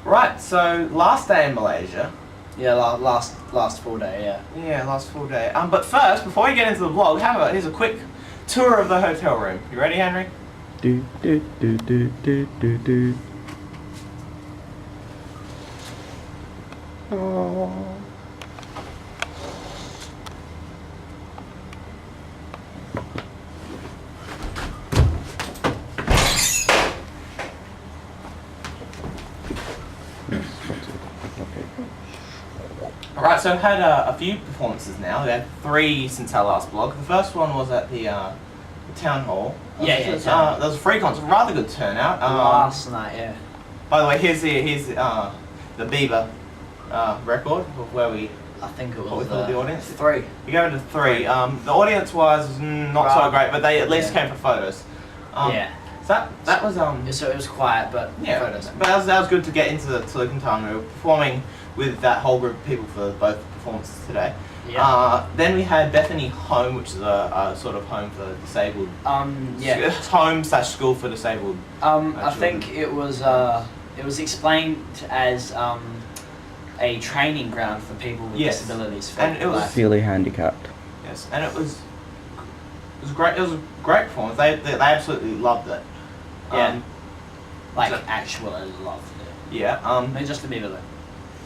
Right, so last day in Malaysia. Yeah, last full day, yeah. Yeah, last full day. But first, before we get into the vlog, here's a quick tour of the hotel room. You ready, Henry? Oh. Alright, so I've had a few performances now. We had 3 since our last vlog. The first one was at the town hall. Yeah, there was a free concert, rather good turnout. Last night, yeah. By the way, here's the Bieber record of where we. I think it was what we called the audience. 3. We gave it a 3. The audience was not so great, but they at least came for photos. Yeah. So that was So it was quiet, but yeah, photos. but that was good to get into the silicon time. We were performing with that whole group of people for both performances today. Yeah. Then we had Bethany Home, which is a sort of home for disabled. Yeah. It's home/school for disabled. I think it was explained as a training ground for people with disabilities. And it was severely handicapped. Yes, and it was great. It was a great performance. They absolutely loved it. Yeah. Actually loved it. Yeah. No, Justin Bieber though.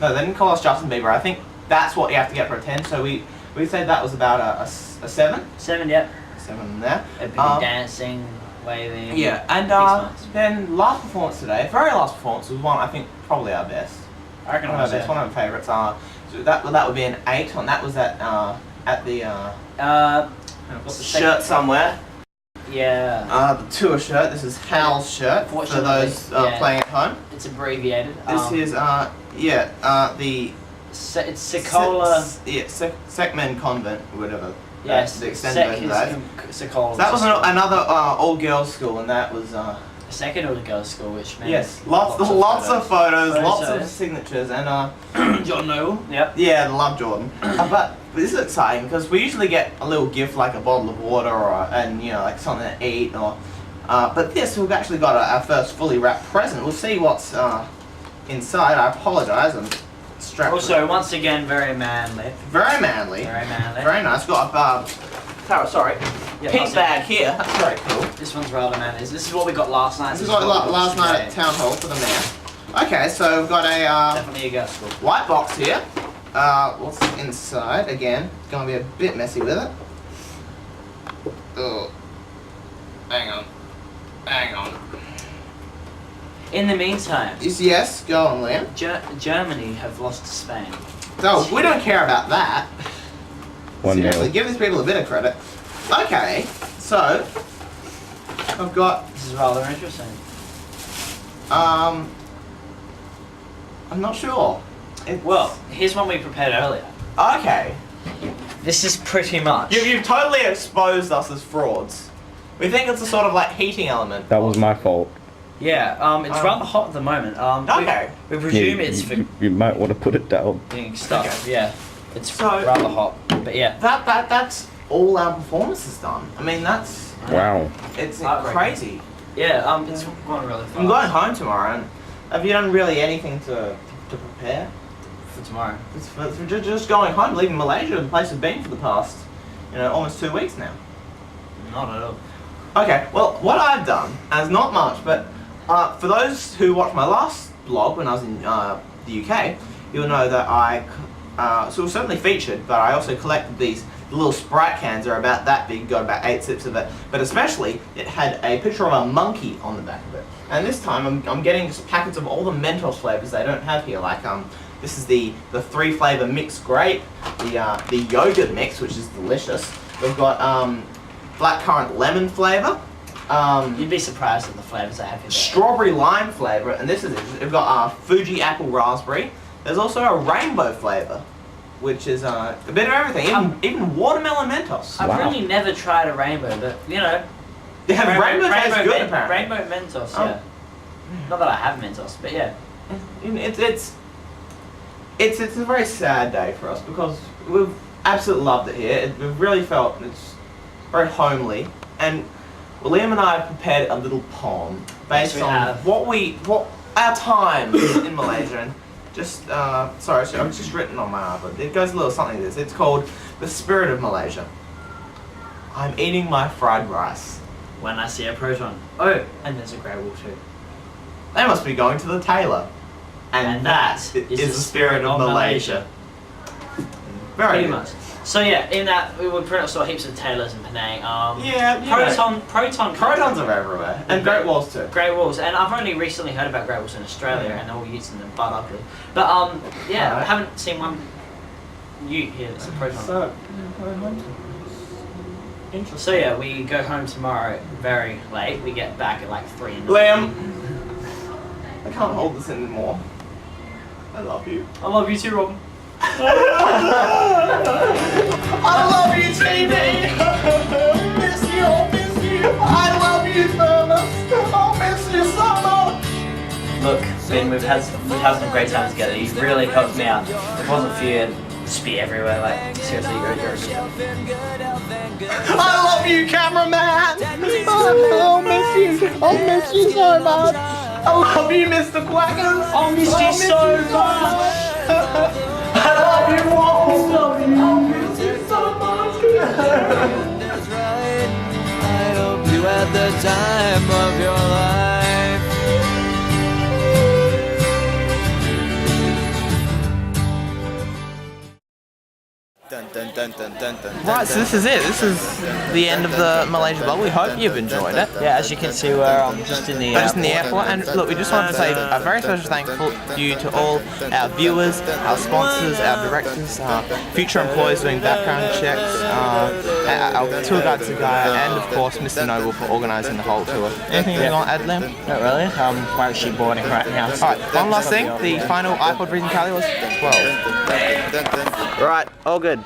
No, they didn't call us Justin Bieber. I think that's what you have to get for a 10. So we said that was about a 7. 7, yep. 7 there. People dancing, waving. Yeah, and then last performance today, very last performance was one I think probably our best. I reckon one of our best, one of my favourites. So that would be an 8, and that was at the I've got the shirt somewhere. Yeah. The tour shirt. This is Hal's shirt for those playing at home. It's abbreviated. This is the it's Sekolah. Sekmen Convent, or whatever. Yes. The extended version of that. Sekolah. So that was another all-girls school, and that was a second all-girls school, which meant yes, lots of photos, lots of signatures, and John Noble. Yep. Yeah, love Jordan. But this is exciting because we usually get a little gift like a bottle of water and like something to eat or. But this we've actually got our first fully wrapped present. We'll see what's inside. I apologise. I'm strapped. Also, once again, very manly. Very manly. Very manly. Very nice. Got pink bag here. That's very cool. This one's rather manly. This is what we got last night. This is what we got last night at town hall for the mayor. Okay, so we've got a definitely a girls' school. White box here. What's inside? Again, it's gonna be a bit messy with it. Oh, hang on. In the meantime, Yes, go on, Liam. Germany have lost to Spain. So we don't care about that. 1-0. Give these people a bit of credit. Okay, so I've got. This is rather interesting. I'm not sure. Well, here's one we prepared earlier. Okay. This is pretty much. You've totally exposed us as frauds. We think it's a sort of like heating element. That was my fault. Yeah, it's rather hot at the moment. Okay. We presume it's for you might want to put it down. being stuck. Okay. Yeah, it's rather hot. But yeah. That's all our performances done. I mean, that's. Wow. It's crazy. Yeah, it's going really fast. I'm going home tomorrow, and have you done really anything to prepare? For tomorrow. It's for just going home, leaving Malaysia, the place has been for the past, almost 2 weeks now. Not at all. Okay, well, what I've done, and it's not much, but for those who watched my last vlog when I was in the UK, you'll know that I, so it was certainly featured, but I also collected these little Sprite cans. They're about that big, got about 8 sips of it, but especially it had a picture of a monkey on the back of it. And this time I'm getting just packets of all the Mentos flavors they don't have here, like this is the 3 flavor mixed grape, the yogurt mix, which is delicious. We've got blackcurrant lemon flavor. You'd be surprised at the flavors they have here. Strawberry lime flavor, and this is it. We've got Fuji apple raspberry. There's also a rainbow flavor, which is a bit of everything, even watermelon Mentos. I've really never tried a rainbow, but Yeah, rainbow tastes good apparently. Rainbow Mentos, yeah. Not that I have Mentos, but yeah. It's a very sad day for us because we've absolutely loved it here. We've really felt it's very homely, and Well, Liam and I have prepared a little poem based we on have. what our time in Malaysia, and just sorry, so I've just written on my iPad. It goes a little something like this. It's called "The Spirit of Malaysia." I'm eating my fried rice. When I see a proton. Oh, and there's a grey wolf too. They must be going to the tailor, and that is the spirit of Malaysia. Very Pretty good. much. So yeah, in that we would pretty much saw heaps of tailors in Penang. Yeah, you know. Proton. Protons are everywhere, and Great Walls too. Grey wolves, and I've only recently heard about grey wolves in Australia, and they're all using them butt ugly. But yeah, I Alright. haven't seen one ute here that's a proton. So yeah, we go home tomorrow very late. We get back at like 3 in the Liam, morning. I can't hold this anymore. I love you. I love you too, Robin. I love you, TV. Miss you, miss you. I love you, Thomas. I'll miss you so much. Look, Ben, we've had some great times together. You've really helped me out. If it wasn't for you, it'd just be everywhere. Like seriously, you're a good. I love you, cameraman. I'll miss you. I'll miss you so much. I love you, Mr. Quackers. I'll miss you so much. I love you all. I'll miss you so much. I hope you had the time of your life. Right, so this is it. This is the end of the Malaysia vlog. We hope you've enjoyed it. Yeah, as you can see, we're just in the Just in the airport, and look, we just wanted to say a very special thankful you to all our viewers, our sponsors, our directors, future employees doing background checks, our tour guide Sagaya, and of course Mr. Noble for organising the whole tour. Anything you want to add, Liam? Not really. We're actually boarding right now. Alright, one last thing. The final iPod reading tally was 12. Right, all good.